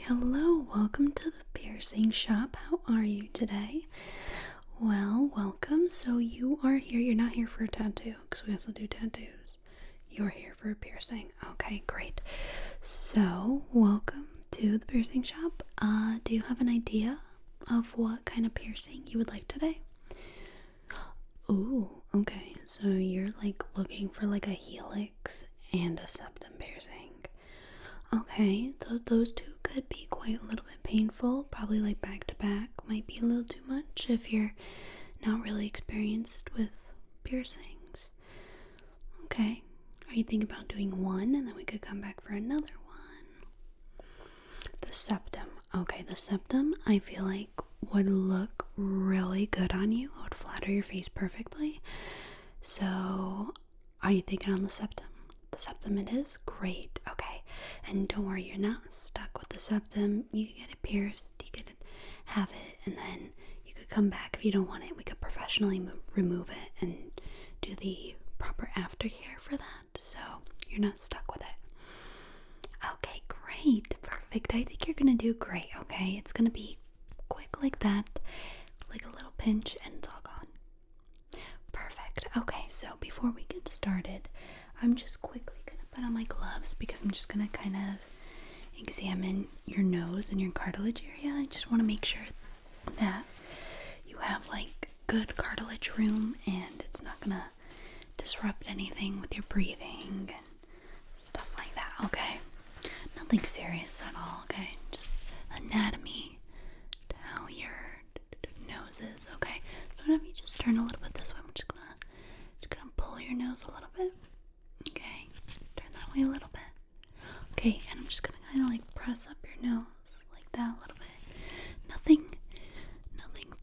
Hello, welcome to the piercing shop. How are you today? Well, welcome. So you are here. You're not here for a tattoo because we also do tattoos. You're here for a piercing. Okay, great. So, welcome to the piercing shop. Do you have an idea of what kind of piercing you would like today? Ooh, okay. So you're like looking for like a helix and a septum piercing. Okay, those two could be quite a little bit painful. Probably like back to back might be a little too much if you're not really experienced with piercings. Okay, are you thinking about doing one and then we could come back for another one? The septum. Okay, the septum I feel like would look really good on you. It would flatter your face perfectly. So, are you thinking on the septum? The septum it is? Great. Okay. And don't worry, you're not stuck with the septum. You can get it pierced, you could have it, and then you could come back if you don't want it. We could professionally remove it and do the proper aftercare for that. So you're not stuck with it. Okay, great. Perfect. I think you're gonna do great, okay? It's gonna be quick like that, like a little pinch, and it's all gone. Perfect. Okay, so before we get started, I'm just quickly gonna put on my gloves because I'm just gonna kind of examine your nose and your cartilage area. I just want to make sure that you have like good cartilage room and it's not gonna disrupt anything with your breathing and stuff like that. Okay, nothing serious at all. Okay, just anatomy to how your nose is. Okay, so whenever you just turn a little bit this way, I'm just gonna pull your nose a little bit. Okay, turn that way a little bit. Okay, and I'm just gonna kind of like press up your nose like that a little bit. Nothing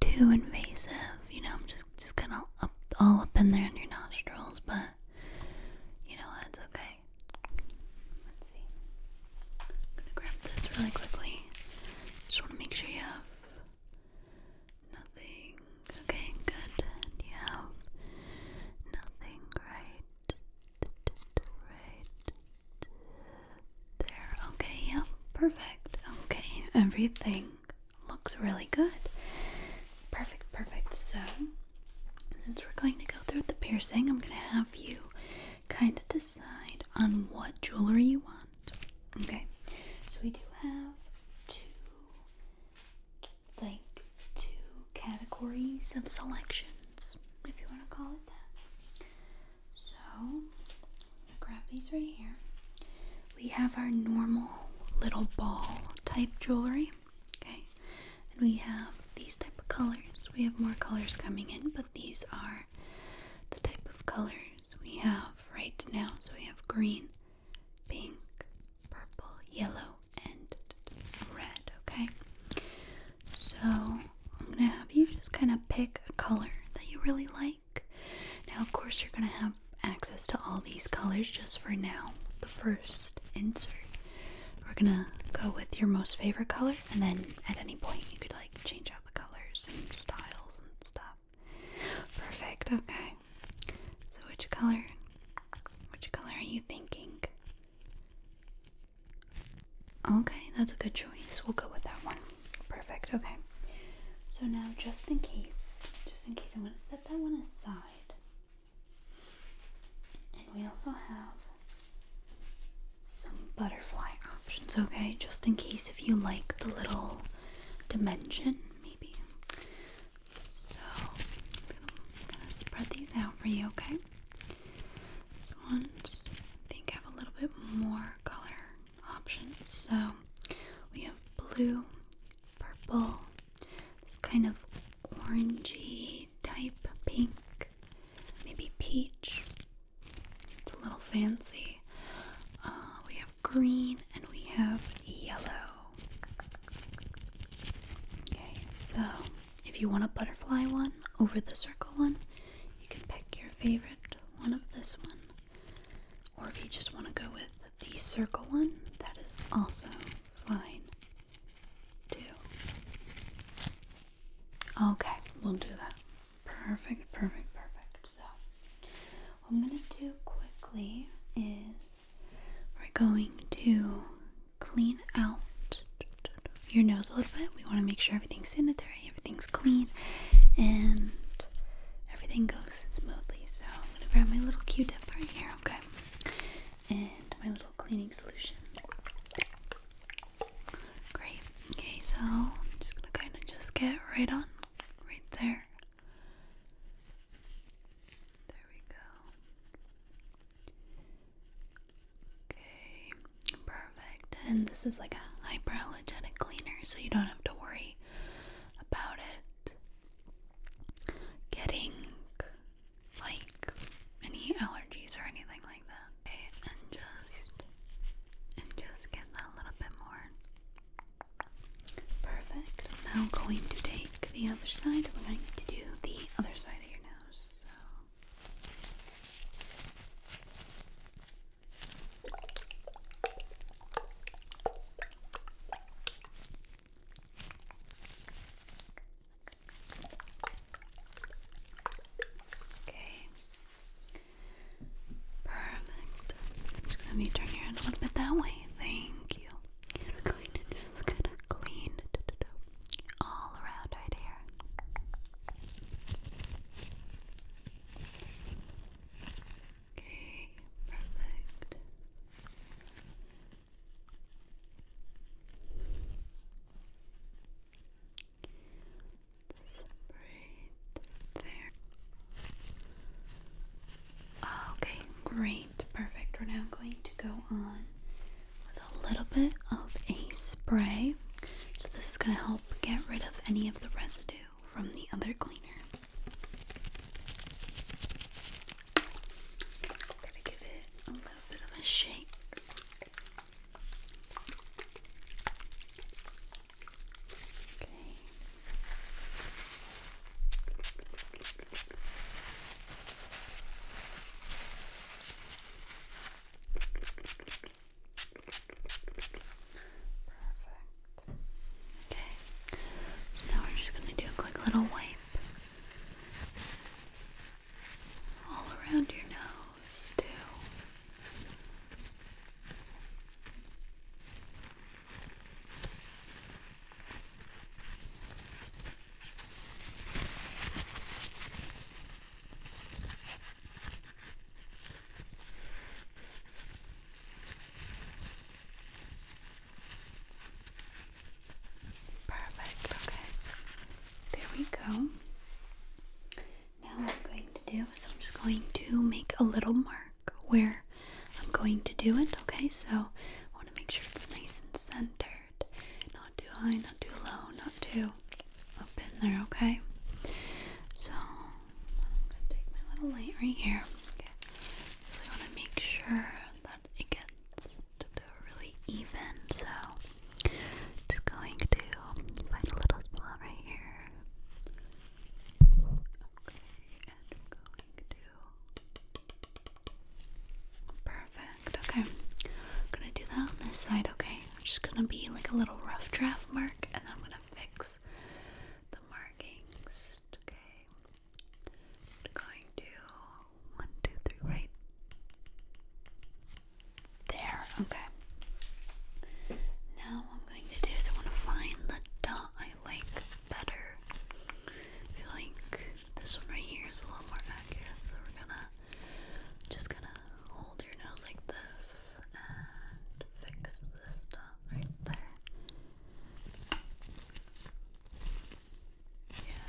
too invasive. You know, I'm just kind of all up in there in your nostrils, but you know it's okay. Let's see. I'm gonna grab this really quickly. Just want to make sure you have nothing. Okay, good. You have nothing right there. Okay, yeah, perfect. Okay, everything looks really good. Perfect. So, since we're going to go through the piercing, I'm going to have you kind of decide on what jewelry you want. Okay, so we do have two categories of selections, if you want to call it that. So, I'm going to grab these right here. We have our normal little ball type jewelry, okay, and we have these type of colors. We have more colors coming in, but these are the type of colors we have right now. So we have green, pink, purple, yellow, and red, okay? So I'm gonna have you just kind of pick a color that you really like. Now, of course, you're gonna have access to all these colors just for now. The first insert, we're gonna go with your most favorite color, and then at any point you could like change out the colors and styles and stuff. Perfect. Okay, so which color are you thinking? Okay, that's a good choice. We'll go with that one. Perfect. Okay, so now just in case I'm gonna set that one aside, and we also have some butterfly options, okay? Just in case if you like the little dimension, maybe. So, I'm gonna spread these out for you, okay? This one's, I think, have a little bit more color options. So, we have blue, purple, this kind of orangey type pink, maybe peach. It's a little fancy. We have green and we have yellow. Okay, so if you want a butterfly one over the circle one, you can pick your favorite one of this one. Or if you just want to go with the circle one, that is also fine too. Okay, we'll do that. Perfect. So, what I'm going to do quickly is we're going to clean out your nose a little bit. We want to make sure everything's sanitary, everything's clean, and everything goes smoothly. So I'm going to grab my little Q-tip right here, okay? And my little cleaning solution. Great. Okay, so I'm just going to kind of just get right on, right there. There we go. Okay, perfect. And this is like a hyperallergenic cleaner, so you don't have to worry about it getting like any allergies or anything like that. Okay, and just get that a little bit more. Perfect. Now I'm going to take the other side. We're going to do the other side of your nose. Okay. Perfect. I'm just gonna turn your head a little bit that way. Thank you. You're going to just kind of clean all around right here. Okay, perfect. Separate there. Okay, great, perfect. We're now going to go on with a little bit of a spray. So this is going to help get rid of any of the residue from the other cleaner. I'm going to give it a little bit of a shake. Okay. Okay, so now we're just going to do a quick little wipe all around your nose too. Perfect, okay. There we go. Now what I'm going to do is I'm just going to make a little mark where I'm going to do it, okay? So I want to make sure it's nice and centered. Not too high, not too low, not too up in there, okay? So I'm going to take my little light right here. Okay. Really want to make sure that it gets really even. So just going to find a little spot right here. Okay, and I'm going to. Perfect. Okay. I'm gonna do that on this side, okay? I'm just gonna be like a little rough draft mark, and then I'm gonna fix the markings. Okay. I'm going to 1, 2, 3 right there. Okay. Now what I'm going to do is I want to find the dot I like better. I feel like this one right here is a little more accurate, so we're just gonna hold your nose like this and fix this dot right there. Yeah.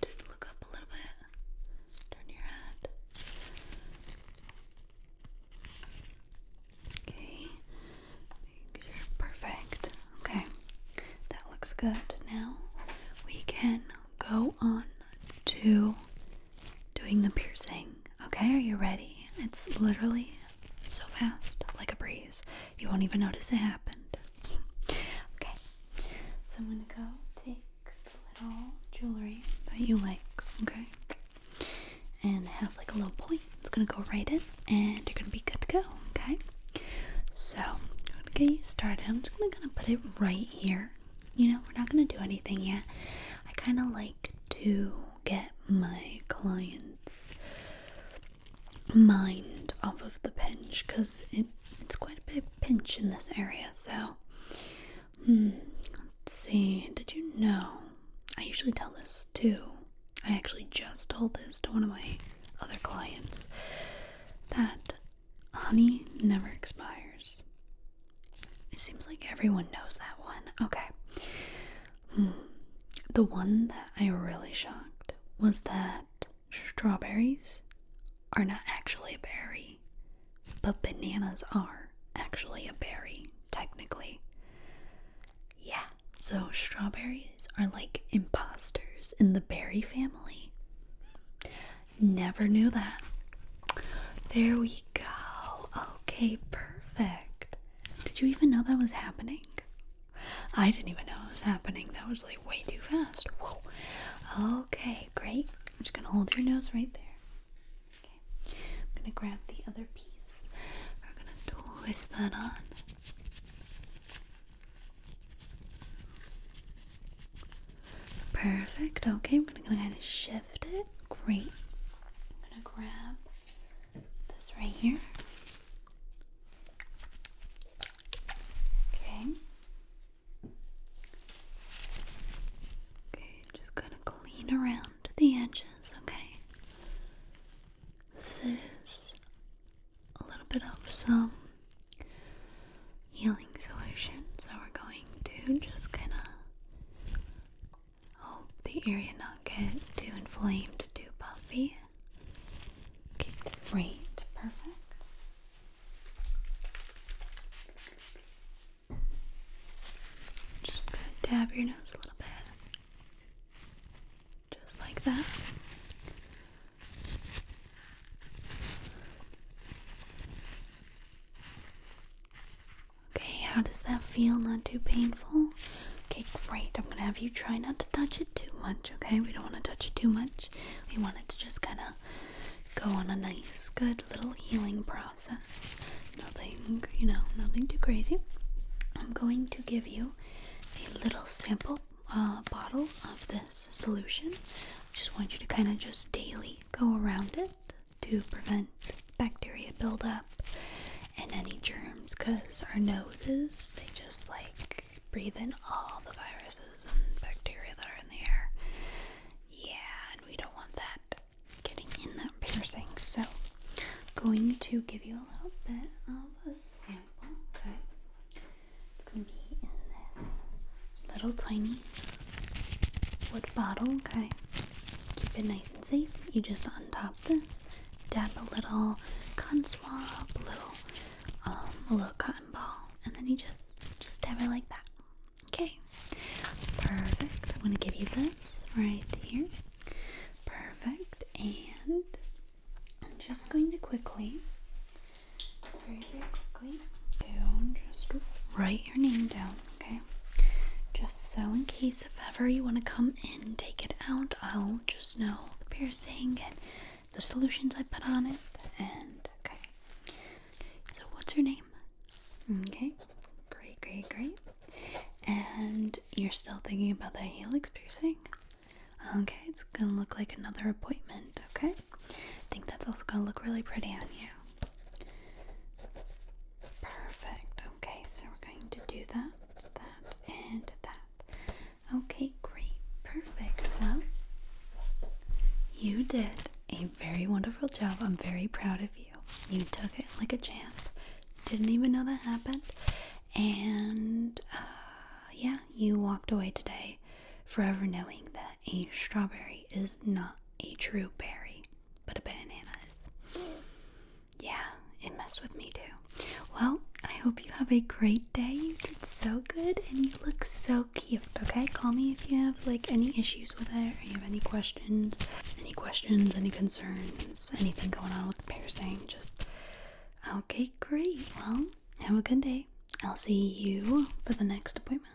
Just look up a little bit. Turn your head. Okay. Make sure. Perfect. Okay. That looks good. Now we can go on to doing the piercing. Okay, are you ready? It's literally so fast, like a breeze. You won't even notice it happened. Okay, so I'm gonna go take the little jewelry that you like, okay? And it has like a little point. It's gonna go right in, and you're gonna be good to go, okay? So, I'm gonna get you started. I'm just gonna put it right here. You know, we're not gonna do anything yet. I kind of like to get my clients' mind off of the pinch because it's quite a big pinch. pinch in this area. So, let's see. Did you know? I usually tell this too. I actually just told this to one of my other clients that honey never expires. It seems like everyone knows that one. Okay. The one that I really shocked was that strawberries are not actually a berry, but bananas are actually a berry, technically. Yeah, so strawberries are like imposters in the berry family. Never knew that. There we go. Okay, perfect. Did you even know that was happening? I didn't even know it was happening. That was like way too fast. Whoa. Okay, great. I'm just gonna hold your nose right there. Okay. I'm gonna grab the other piece. We're gonna twist that on. Perfect. Okay, I'm gonna kind of shift it. Great. I'm gonna grab this right here. Okay. Okay, just gonna clean around the edges, okay? This is a little bit of some healing solution, so we're going to just kind of hope the area not get too inflamed, too puffy. Okay, great, perfect. Just gonna dab your nose a little bit. Just like that. Okay, how does that feel? Not too painful? Okay, great. I'm gonna have you try not to touch it too much, okay? We don't want to touch it too much. We want it to just kind of go on a nice, good little healing process. Nothing, nothing too crazy. I'm going to give you a little sample bottle of this solution. I just want you to kind of just daily go around it to prevent bacteria buildup and any germs, because our noses, they just like breathe in all the viruses and bacteria that are in the air. Yeah, and we don't want that getting in that piercing. So I'm going to give you a little bit of a sample. Okay, it's going to be in this little tiny wood bottle. Okay, keep it nice and safe. You just untop this, dab a little cotton swab, a little cotton ball, and then you just dab it like that. Okay, perfect. I'm gonna give you this right here. Perfect, and I'm just going to quickly, very quickly, just write your name down. Okay, just so in case if ever you want to come in, take it out, I'll just know the piercing and the solutions I put on it. And okay, so what's your name? Okay, great. And you're still thinking about that helix piercing? Okay, it's gonna look like another appointment, okay? I think that's also gonna look really pretty on you. Perfect. Okay, so we're going to do that, and that. Okay, great. Perfect. Well, you did a very wonderful job. I'm very proud of you. You took it like a champ. Didn't even know that happened. And, yeah, you walked away today forever knowing that a strawberry is not a true berry, but a banana is. Yeah, it messed with me too. Well, I hope you have a great day. You did so good and you look so cute, okay? Call me if you have like any issues with it, or you have any questions, any concerns, anything going on with the piercing. Just okay, great. Well, have a good day. I'll see you for the next appointment.